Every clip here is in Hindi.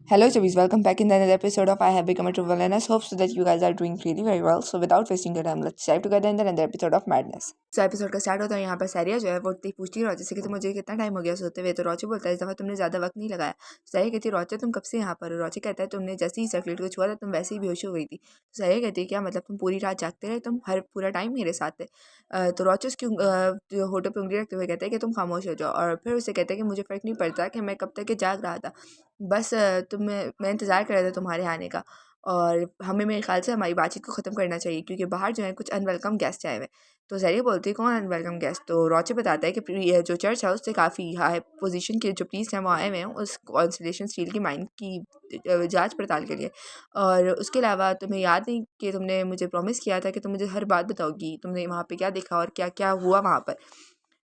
Hello, Chubbies. Welcome back in another episode of I Have Become a True Villainess. Hope so that you guys are doing really very well. So, without wasting your time, let's dive together in another episode of Madness. So, episode का स्टार्ट होता है यहाँ पर सैरिया जो है वो पूछती है रोचे से कि तो मुझे कितना टाइम हो गया सोते हुए। तो रोचे बोलता है इस दफ़ा तुमने ज़्यादा वक्त नहीं लगाया। सैरिया कहती है रोचे तुम कब से यहाँ पर हो। रोचे कहता है तुमने जैसे ही चॉकलेट को छुआ था तुम वैसे ही बेहोश हो गई थी। तो सैरिया कहती है क्या मतलब तुम पूरी रात जागते रहे, तुम हर पूरा टाइम मेरे साथ थे। तो रोचे उसकी होठों पर उंगली रखते हुए कहता है कि तुम खामोश हो जाओ। और फिर उसे कहता है कि मुझे फ़र्क नहीं पड़ता कि मैं कब तक के जाग रहा था, बस मैं इंतज़ार कर रहा था तुम्हारे आने का। और हमें मेरे ख़्याल से हमारी बातचीत को ख़त्म करना चाहिए क्योंकि बाहर जो है कुछ अनवेलकम गेस्ट आए हुए हैं। तो ज़रिया बोलती है कौन अनवेलकम गेस्ट। तो रोचे बताता है कि ये जो चर्च है उससे काफ़ी हाई पोजीशन के जो प्रीस्ट हैं वो आए हुए हैं उस कॉन्सलेशन स्टील की माइन की जांच पड़ताल के लिए। और उसके अलावा तुम्हें याद नहीं कि तुमने मुझे प्रॉमिस किया था कि तुम मुझे हर बात बताओगी, तुमने वहाँ पे क्या देखा और क्या क्या हुआ वहाँ पर।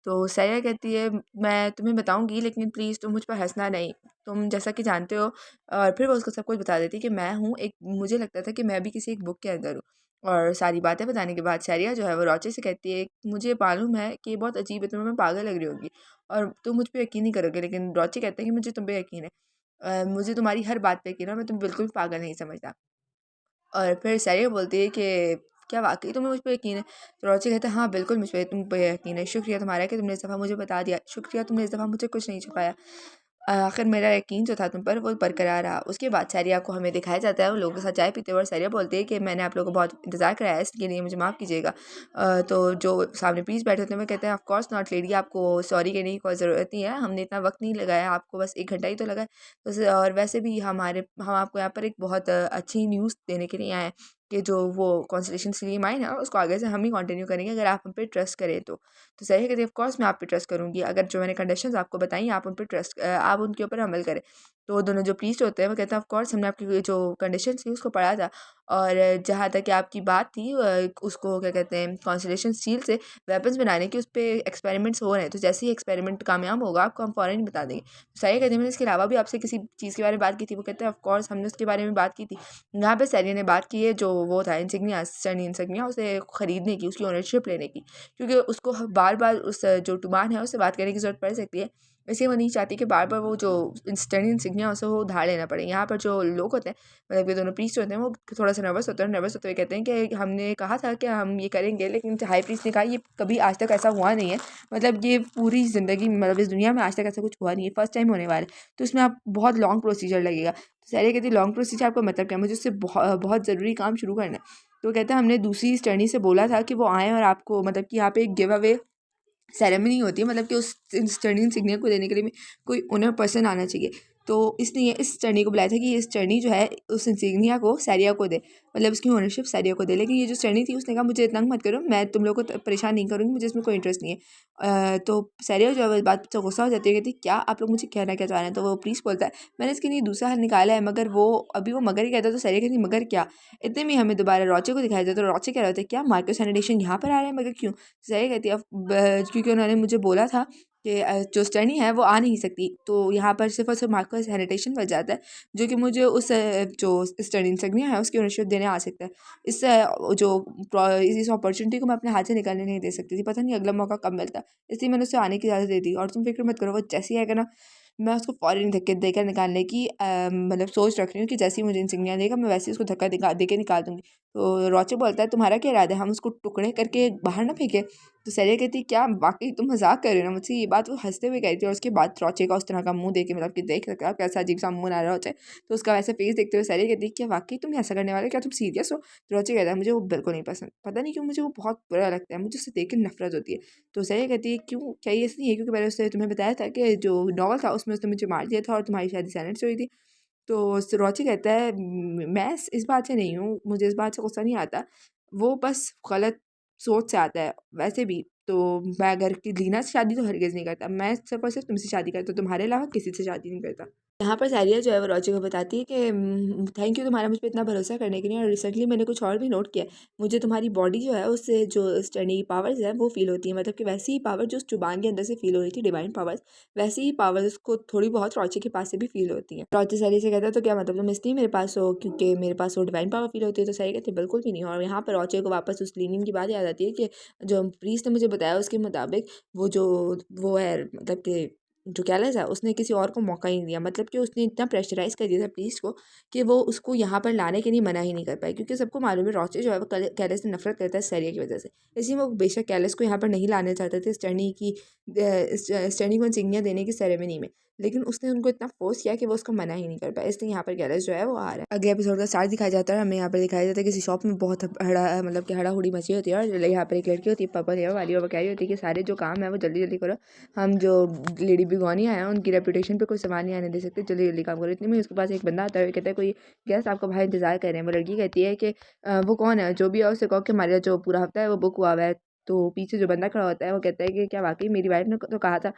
तो सैया कहती है मैं तुम्हें बताऊंगी लेकिन प्लीज़ तुम मुझ पर हंसना नहीं, तुम जैसा कि जानते हो। और फिर वो उसको सब कुछ बता देती है कि मैं हूँ एक, मुझे लगता था कि मैं भी किसी एक बुक के अंदर हूँ। और सारी बातें बताने के बाद सैरिया जो है वो रोचे से कहती है मुझे मालूम है कि ये बहुत अजीब है, तुम्हें मैं पागल लग रही होगी और तुम मुझ पर यकीन नहीं करोगे, लेकिन रोचे कहते हैं कि मुझे तुम पे यकीन है। मुझे तुम्हारी हर बात पे यकीन है, मैं तुम बिल्कुल पागल नहीं समझता। और फिर सैरिया बोलती है कि क्या वाक़ई तुम्हें मुझ पे यकीन है? तो रोची कहता है हाँ, बिल्कुल मुझ पे तुम पे यकीन है। शुक्रिया तुम्हारा कि तुमने इस दफ़ा मुझे बता दिया। शुक्रिया तुमने इस दफ़ा मुझसे कुछ नहीं छुपाया। आखिर मेरा यकीन जो था तुम पर वो बरकरार रहा। उसके बाद सैरिया को हमें दिखाया जाता है उन लोगों के साथ चाय पीते हुए और सैरिया बोलती है कि मैंने आप लोगों को बहुत इंतज़ार कराया है, इसके लिए मुझे माफ़ कीजिएगा। तो जो सामने प्लीज़ बैठे होते हैं वो कहते हैं ऑफ़ कोर्स नॉट लेडी, आपको सॉरी कहने की कोई ज़रूरत नहीं है। हमने इतना वक़्त नहीं लगाया, आपको बस 1 घंटा ही तो लगा है। और वैसे भी हम आपको यहाँ पर एक बहुत अच्छी न्यूज़ देने के लिए आए हैं कि जो वो कॉन्स्टेलेशन सीरीज माइन है उसको आगे से हम ही कंटिन्यू करेंगे अगर आप हम पे ट्रस्ट करें तो। सही कहती है ऑफ कोर्स मैं आप पे ट्रस्ट करूँगी, अगर जो मैंने कंडीशंस आपको बताई आप उन पे आप उनके ऊपर अमल करें। तो दोनों जो प्रीस्ट होते हैं वो कहते हैं ऑफ कोर्स हमने आपकी जो कंडीशंस थी उसको पढ़ा था। और जहाँ तक कि आपकी बात थी उसको क्या कहते हैं कॉन्स्टेलेशन स्टील से वेपन्स बनाने की, उस पर एक्सपेरिमेंट्स हो रहे हैं, तो जैसे ही एक्सपेरिमेंट कामयाब होगा आपको हम फ़ौरन ही बता देंगे। तो सही कहते हैं मैंने इसके अलावा भी आपसे किसी चीज़ के बारे में बात की थी। वो कहते हैं ऑफ कोर्स हमने उसके बारे में बात की थी। यहाँ पे सैरी ने बात की है जो वो था इंसिग्निया, स्टर्नी इंसिग्निया, उसे खरीदने की, उसकी ओनरशिप लेने की, क्योंकि उसको बार बार उस जो टुमान है उससे बात करने की ज़रूरत पड़ सकती है। इसलिए वो नहीं चाहती कि बार बार वो जो स्टर्नी इंसिग्निया उसे वो उधार लेना पड़े। यहाँ पर जो लोग होते हैं मतलब ये दोनों प्रीस्ट होते हैं वो थोड़ा सा नर्वस होते हैं, नर्वस होते हुए कहते हैं कि हमने कहा था कि हम ये करेंगे, लेकिन हाई प्रीस्ट ने कहा ये कभी आज तक ऐसा हुआ नहीं है, मतलब ये पूरी ज़िंदगी मतलब इस दुनिया में आज तक ऐसा कुछ हुआ नहीं है, फर्स्ट टाइम होने वाला है, तो इसमें आप बहुत लॉन्ग प्रोसीजर लगेगा। तो सैरिया कहती है लॉन्ग प्रोसीजर आपका मतलब क्या, मुझे उससे बहुत ज़रूरी काम शुरू करना है। तो कहता है हमने दूसरी स्टर्नी से बोला था कि वो आएँ और आपको मतलब कि यहाँ पे एक गिव अवे सेरेमनी होती है, मतलब कि उस स्टर्नी इंसिग्निया को देने के लिए कोई ओनर पर्सन आना चाहिए। तो इसने इस स्टर्नी को बुलाया था कि ये स्टर्नी जो है उस इंसिग्निया को सैरिया को दे, मतलब उसकी ओनरशिप सैरिया को दे। लेकिन ये जो स्टर्नी थी उसने कहा मुझे तंग मत करो, मैं तुम लोग को परेशान नहीं करूँगी, मुझे इसमें कोई इंटरेस्ट नहीं है। तो सैरिया जो है इस बात से गुस्सा हो जाती है, कहती है क्या आप लोग मुझे कहना क्या चाह रहे हैं। तो वो प्रीस्ट बोलता है मैंने इसके लिए दूसरा हल निकाला है, मगर वो अभी वो मगर ही कहता है। तो सैरिया कहती मगर क्या। इतने में हमें दोबारा रोचे को दिखाया जाता है। तो रोचे कह रहे थे क्या मार्को सैनिटेशन यहाँ पर आ रहा है, मगर क्यों। सही कहती है क्योंकि उन्होंने मुझे बोला था कि जो स्टर्नी है वो आ नहीं सकती, तो यहाँ पर सिर्फ और सिर्फ मार्को सैनिटेशन बच जाता है जो कि मुझे उस जो स्टर्नी इंसिग्निया है उसकी ओनरशिप देने आ सकता है। इससे इस अपॉर्चुनिटी को मैं अपने हाथ से निकालने नहीं दे सकती थी, पता नहीं अगला मौका कब मिलता, इसलिए मैंने उसे आने की इजाज़त दे दी। और तुम फिक्र मत करो, वो जैसे ही आएगा ना मैं उसको फ़ौरन धक्के देकर निकालने की मतलब सोच रख रही हूँ कि जैसे ही मुझे इंसिग्निया देगा मैं वैसे ही उसको धक्का दे के निकाल दूँगी। तो रोचे बोलता है तुम्हारा क्या इरादा है, हम उसको टुकड़े करके बाहर ना फेंके। तो सैरिया कहती है क्या वाकई तुम मजाक कर रहे हो ना मुझसे, ये बात वो हंसते हुए कह रही थी। और उसके बाद रोचे का उस तरह का मुंह देख के मतलब कि देख सकते हो आप कैसा अजीब सा मुंह बना रहा होता है, तो उसका वैसे फेस देखते हुए सैरिया कहती है क्या वाकई तुम ऐसा करने वाले, क्या तुम सीरियस हो। तो रोचे कहता है मुझे वो बिल्कुल नहीं पसंद, पता नहीं क्यों मुझे वो बहुत बुरा लगता है, मुझे उससे देख के नफरत होती है। तो सैरिया कहती है क्यों, क्या ये इसलिए है क्योंकि मैंने उससे तुम्हें बताया था कि जो नॉवल था उसमें उसने मुझे मार दिया था और तुम्हारी शादी साइलेंट से हुई थी। तो रोची कहता है मैं इस बात से नहीं हूँ, मुझे इस बात से गुस्सा नहीं आता, वो बस गलत सोच से आता है। वैसे भी तो मैं अगर कि लीना से शादी तो हरगिज़ नहीं करता, मैं सिर्फ और सिर्फ तुमसे शादी करता हूँ, तुम्हारे अलावा किसी से शादी नहीं करता। यहाँ पर सैरिया जो है वो रोची को बताती है कि थैंक यू तुम्हारा मुझ पे इतना भरोसा करने के लिए, और रिसेंटली मैंने कुछ और भी नोट किया है। मुझे तुम्हारी बॉडी जो है उससे जो स्टर्नी पावर्स है वो फील होती है, मतलब कि वैसी ही पावर जो उस जुबान के अंदर से फील हो रही थी डिवाइन पावर्स, वैसी ही पावर्स को थोड़ी बहुत रोची के पास से भी फील होती है। रोची सैरी से कहता है तो क्या मतलब तुम इसलिए मेरे पास हो क्योंकि मेरे पास वो डिवाइन पावर फील होती है। तो सैरी कहती है बिल्कुल भी नहीं। और यहाँ पर रोची को वापस उस लीनियन की बात याद आती है कि जो प्रीस्ट ने मुझे बताया उसके मुताबिक वो जो वो है मतलब कि जो कैलस है उसने किसी और को मौका ही नहीं दिया, मतलब कि उसने इतना प्रेशराइज़ कर दिया था प्रीस्ट को कि वो उसको यहाँ पर लाने के लिए मना ही नहीं कर पाए, क्योंकि सबको मालूम है रोचे जो है वो कैलस से नफरत करता है सैरिया की वजह से। इसलिए वो बेशक कैलस को यहाँ पर नहीं लाना चाहते थे स्टर्नी को इंसिग्निया देने की सेरेमनी में, लेकिन उसने उनको इतना फोर्स किया कि वो उसको मना ही नहीं कर पाया, इसलिए यहाँ पर कैलस जो है वो आ रहा है। अगले एपिसोड का स्टार्ट दिखाया जाता है, हमें यहाँ पर दिखाया जाता है किसी शॉप में बहुत मतलब कि हड़ाहुड़ी मची होती है, और यहाँ पर एक लड़की होती है पर्पल हेयर वाली, और वो कह रही होती है कि सारे जो काम है वो जल्दी जल्दी करो, हम जो लेडी बिगोनिया है उनकी रेपुटेशन पे कोई सवाल नहीं आने दे सकते, जल्दी जल्दी काम करो। इतने में उसके पास एक बंदा आता है, कहता है कोई गेस्ट आपका भाई इंतजार कर रहे हैं। वो लड़की कहती है कि वो कौन है, जो भी है उससे कहो कि हमारा जो पूरा हफ्ता है वो बुक हुआ हुआ है। तो पीछे जो बंदा खड़ा होता है वो कहता है कि क्या वाकई मेरी वाइफ ने तो कहा था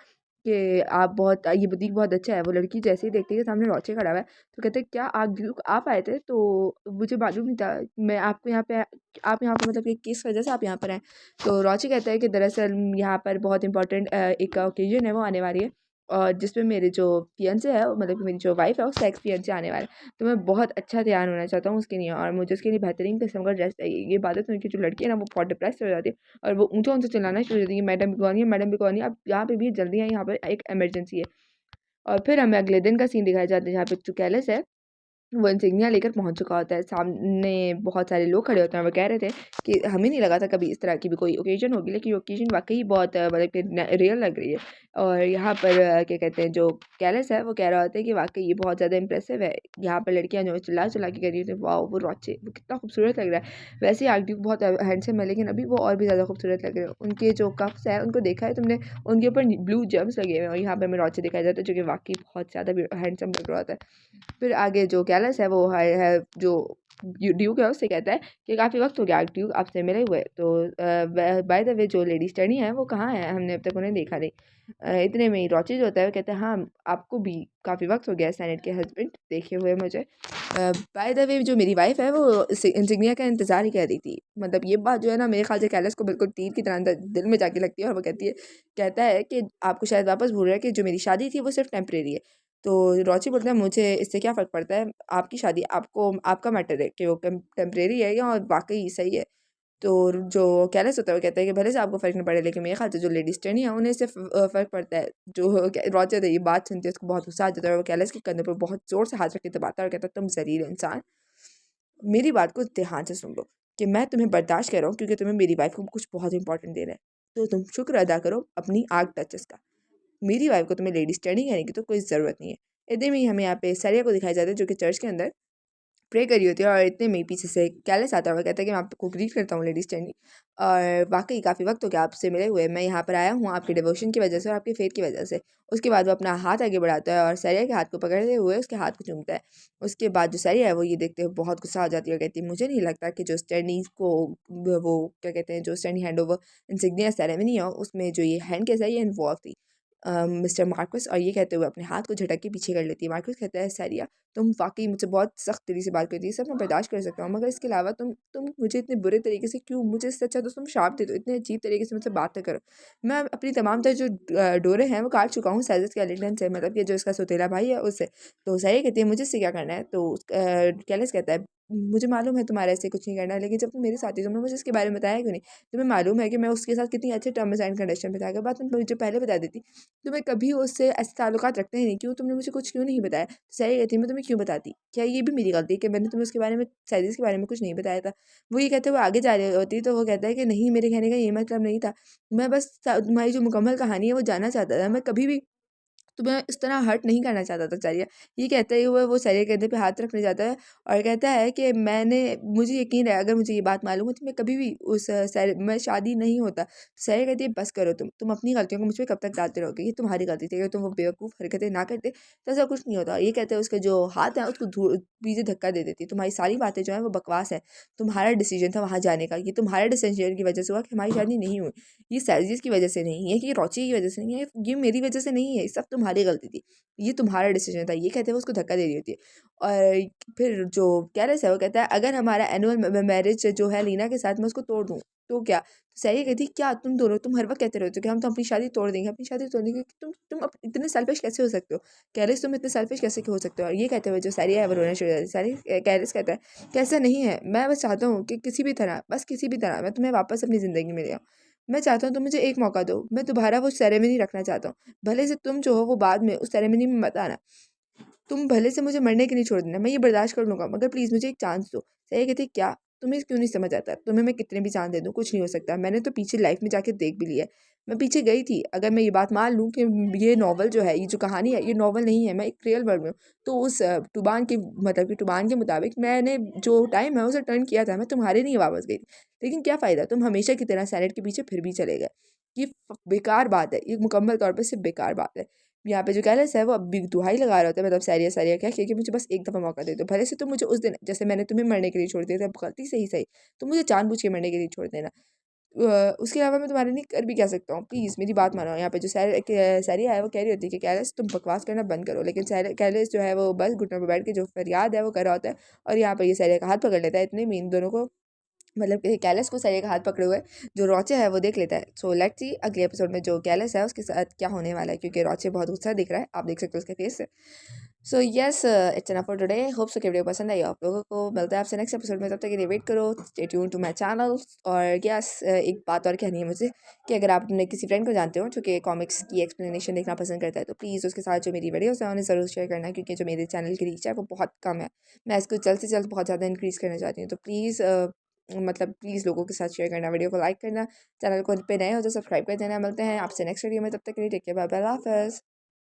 कि आप बहुत ये बुटीक बहुत अच्छा है। वो लड़की जैसे ही देखती है कि सामने रॉचे खड़ा हुआ है तो कहते हैं क्या आप आए थे, तो मुझे मालूम नहीं था, मैं आपको यहाँ पे आप यहाँ पर मतलब कि किस वजह से आप यहाँ पर आए। तो रॉची कहता है कि दरअसल यहाँ पर बहुत इंपॉर्टेंट एक ओकेजन है वो आने वाली है, और जिसमें मेरे जो फियांसे है मतलब कि मेरी जो वाइफ है उसका एक्सपीरियंस आने वाला है, तो मैं बहुत अच्छा तैयार होना चाहता हूँ उसके लिए, और मुझे उसके लिए बेहतरीन किस्म का ड्रेस चाहिए। ये बात है तो उनकी जो लड़की है ना वो बहुत डिप्रेस हो जाती है, और वो ऊँचा ऊँचा चिल्लाना शुरू कर देती है, मैडम बिकॉनी आप यहाँ पे भी जल्दी हैं, यहाँ पर एक इमरजेंसी है। और फिर हमें अगले दिन का सीन दिखाया जाता है जहाँ पे जो कैलस है वो इंसिग्निया लेकर पहुंच चुका होता है। सामने बहुत सारे लोग खड़े होते हैं, वो कह रहे थे कि हमें नहीं लगा था कभी इस तरह की भी कोई ओकेजन होगी, लेकिन ये ओकेजन वाकई बहुत मतलब कि रियल लग रही है। और यहाँ पर क्या कहते हैं जो कैलस है वो कह रहा होता है कि वाकई ये बहुत ज़्यादा इंप्रेसिव है। यहाँ पर लड़कियाँ जो चिल्ला चिल्ला के कह रही होती हैं वाह वो रोचे वो कितना खूबसूरत लग रहा है। वैसे ही आर्कड्यूक बहुत हैंडसम है, लेकिन अभी वो और भी ज़्यादा खूबसूरत लग रहे हैं। उनके जो कप्स हैं उनको देखा है तुमने, उनके ऊपर ब्लू जम्स लगे हुए हैं, और यहाँ पर हमें रोचे दिखाया जाता है जो कि वाकई बहुत ज़्यादा हैंडसम लग रहा होता है। फिर आगे जो कैलस है वो है जो ड्यूक है उससे कहता है कि काफ़ी वक्त हो गया ड्यूक आपसे मिले हुए, तो बाय द वे जो लेडी स्टडी है वो कहाँ है, हमने अब तक उन्हें देखा नहीं। इतने में ही रॉची जो होता है वो कहता है हाँ आपको भी काफ़ी वक्त हो गया सेनेट के हस्बैंड देखे हुए मुझे। बाय द वे जो मेरी वाइफ है वो इंसिग्निया का इंतज़ार ही कर रही थी। मतलब ये बात जो है ना मेरे ख्याल से कैलस को बिल्कुल तीर की तरह दिल में जाके लगती है, और वो कहता है कि आपको शायद वापस भूल रहा है कि जो मेरी शादी थी वो सिर्फ टेम्परेरी है। तो रॉची बोलता है मुझे इससे क्या फ़र्क पड़ता है, आपकी शादी आपको आपका मैटर है कि वो टेम्परेरी है या वाकई सही है। तो जो कैलस होता है वो कहता है कि भले से आपको फ़र्क नहीं पड़े, लेकिन मेरे ख्याल से जो लेडी स्टैनी है उन्हें इससे फ़र्क पड़ता है। जो रॉची होता है ये बात सुनते हैं उसको बहुत गुस्सा आ जाता है, और वो कैलस के कंधे पर बहुत ज़ोर से हाथ रख के दबाता है और कहता है तुम ज़लील इंसान, मेरी बात को ध्यान से सुन लो कि मैं तुम्हें बर्दाश्त कर रहा हूँ क्योंकि तुम्हें मेरी वाइफ को कुछ बहुत इंपॉर्टेंट देना है, तो तुम शुक्र अदा करो अपनी आग टचेस का। मेरी वाइफ को तुम्हें लेडी स्टैंडिंग कहने की तो कोई ज़रूरत नहीं है। इतने में ही हमें यहाँ पे सरिया को दिखाया जाता है जो कि चर्च के अंदर प्रे करी होती है, और इतने में ही पीछे से कैलस आता है और कहता है कि मैं आपको ग्रीट करता हूँ लेडी स्टैंडिंग, और वाकई काफ़ी वक्त हो गया आपसे मिले हुए, मैं यहाँ पर आया हूँ आपके डिवोशन की वजह से और आपकी फेथ की वजह से। उसके बाद वो अपना हाथ आगे बढ़ाता है और सरिया के हाथ को पकड़ते हुए उसके हाथ को चूमता है। उसके बाद जो सरिया है वो ये देखते हुए बहुत गुस्सा आ जाती है और कहती है मुझे नहीं लगता कि जो स्टैंडिंग को वो क्या कहते हैं जो standing hand over insignia ceremony है उसमें जो ये हैंड केस है ये इन्वॉल्व थी मिस्टर मार्कस। और ये कहते हुए अपने हाथ को झटक के पीछे कर लेती है। मार्कस कहता है सैरिया तुम वाकई मुझसे बहुत सख्त तरीके से बात करती है, सब मैं बर्दाश्त कर सकता हूँ, मगर इसके अलावा तुम मुझे इतने बुरे तरीके से क्यों, मुझे इससे अच्छा तो तुम श्राप दे दो, इतने अजीब तरीके से मुझसे बात ना करो। मैं अपनी तमाम तरह जो डोरे हैं वो काट चुका हूँ सैजस के एलिगेंस से, मतलब कि जो इसका सौतेला भाई है उससे। तो सैरिया कहती है मुझे इससे क्या करना है, तो कैलस कहता है मुझे मालूम है तुम्हारे ऐसे कुछ नहीं करना है, लेकिन जब तुम मेरे साथी तुमने मुझे इसके बारे में बताया क्यों नहीं। तुम्हें मालूम है कि मैं उसके साथ कितनी अच्छे टर्म्स एंड कंडीशन पे था, अगर बात तुम मुझे पहले बता देती तो मैं कभी उससे ऐसे ताल्लुकात रखते ही नहीं, क्यों तुमने मुझे कुछ क्यों नहीं बताया। सही कहती मैं तुम्हें क्यों बताती, क्या ये भी मेरी गलती है कि मैंने तुम्हें उसके बारे में सैरिस के बारे में कुछ नहीं बताया था। वो ये कहते हुए आगे जा रही होती तो वो कहता है कि नहीं मेरे कहने का ये मतलब नहीं था, मैं बस तुम्हारी जो मुकम्मल कहानी है वो जानना चाहता था, मैं कभी भी तुम्हें इस तरह हर्ट नहीं करना चाहता था सरिया। ये कहते हुए वो सरिया के कंधे पे हाथ रखने जाता है और कहता है कि मुझे यकीन है अगर मुझे ये बात मालूम होती मैं कभी भी मैं शादी नहीं होता। सरिया कहती है बस करो तुम अपनी गलतियों को मुझ पे कब तक डालते रहोगे, ये तुम्हारी गलती थी, अगर तुम वो बेवकूफ़ हरकतें ना करते तो ऐसा कुछ नहीं होता। ये कहते हैं उसके जो हाथ है उसको पीछे धक्का दे देती, तुम्हारी सारी बातें जो है वो बकवास है, तुम्हारा डिसीजन था वहाँ जाने का, ये तुम्हारे डिसीजन की वजह से हुआ कि हमारी शादी नहीं हुई। ये सैलरीज की वजह से नहीं है, कि रोची की वजह से नहीं है, ये मेरी वजह से नहीं है, ये सब तुम्हारी गलती थी, ये तुम्हारा डिसीजन था। ये कहते हैं वो उसको धक्का दे रही होती है। और फिर जो कैरस है वो कहता है अगर हमारा एनुअल मैरिज जो है लीना के साथ मैं उसको तोड़ दूँ तो क्या। तो सही कहती क्या तुम हर वक्त कहते रहते हो कि हम तो अपनी शादी तोड़ देंगे, अपनी शादी तोड़ देंगे, इतने सेल्फिश कैसे हो सकते हो। कैरिस तुम इतने सेल्फिश कैसे हो सकते हो। और ये कहते हुए जो सैरिया है वो रोना शुरू हो जाती है। सारी कैरिस कहता है कि ऐसा नहीं है, मैं बस चाहता हूँ कि किसी भी तरह मैं तुम्हें वापस अपनी ज़िंदगी में ले आऊँ। मैं चाहता हूँ तुम मुझे एक मौका दो, मैं दोबारा वो सेरेमनी रखना चाहता हूँ। भले से तुम जो हो वो बाद में उस सेरेमनी में मत आना, तुम भले से मुझे मरने के लिए छोड़ देना, मैं ये बर्दाश्त कर लूँगा, मगर प्लीज़ मुझे एक चांस दो। सैया कहती क्या? तुम्हें क्यों नहीं समझ आता? तुम्हें मैं कितने भी चांस दे दूँ, कुछ नहीं हो सकता। मैंने तो पीछे लाइफ में जाके देख भी लिया है। मैं पीछे गई थी, अगर मैं ये बात मान लूँ कि ये नॉवल जो है, ये जो कहानी है, ये नॉवल नहीं है, मैं एक रियल वर्ल्ड में हूँ, तो उस टुबान के मतलब कि टुबान के मुताबिक मैंने जो टाइम है उसे टर्न किया था, मैं तुम्हारे लिए वापस गई थी। लेकिन क्या फ़ायदा, तुम हमेशा की तरह सैनेट के पीछे फिर भी चले गए। ये बेकार बात है, ये मुकम्मल तौर पे सिर्फ़ बेकार बात है। यहाँ पे जो कैलस है वो अब भी दुहाई लगा रहा होता है, मतलब सैरिया सैरिया कह के कि मुझे बस एक दफ़ा मौका दे दो। भले से तुम मुझे उस दिन जैसे मैंने तुम्हें मरने के लिए छोड़ दिया था गलती से ही सही, तो मुझे जानबूझ के मरने के लिए छोड़ देना। उसके अलावा मैं तुम्हारे लिए कर भी क्या सकता हूँ? प्लीज़ मेरी बात मानो। यहाँ पे जो सैरिया है वो कह रही होती है कि कैलस तुम बकवास करना बंद करो, लेकिन कैलस जो है वो बस घुटनों पे बैठ के जो फरियाद है वो कर रहा होता है, और यहाँ पे ये सैरिया का हाथ पकड़ लेता है। इतने में इन दोनों को मतलब कि कैलस को सैरिया का हाथ पकड़े हुए जो रोचे है वो देख लेता है। सो लेट्स सी अगले एपिसोड में जो कैलस है उसके साथ क्या होने वाला है, क्योंकि रोचे बहुत गुस्सा दिख रहा है, आप देख सकते हो उसके फेस से। So yes, it's enough for today. Hope so कि वीडियो पसंद आई हो आप लोगों को। मिलता है आपसे नेक्स्ट एपिसोड में, तब तक के लिए वेट करो, stay tune to my channel. और यस, एक बात और कहनी है मुझे कि अगर आप अपने किसी फ्रेंड को जानते हो जो कि कॉमिक्स की एक्सप्लेनेशन देखना पसंद करता है, तो प्लीज़ उसके साथ जो मेरी वीडियोस है उन्हें ज़रूर शेयर करना, क्योंकि जो मेरे चैनल की रीच है वो बहुत कम है। मैं इसको जल्द से जल्द बहुत ज़्यादा इंक्रीज़ करना चाहती हूँ, तो प्लीज़ मतलब प्लीज़ लोगों के साथ शेयर करना, वीडियो को लाइक करना, चैनल को पे नए हो तो सब्सक्राइब कर देना। मिलते हैं आपसे नेक्स्ट वीडियो में, तब तक के लिए टेक केयर, बाय बाय, अल्लाह हाफ़िज़।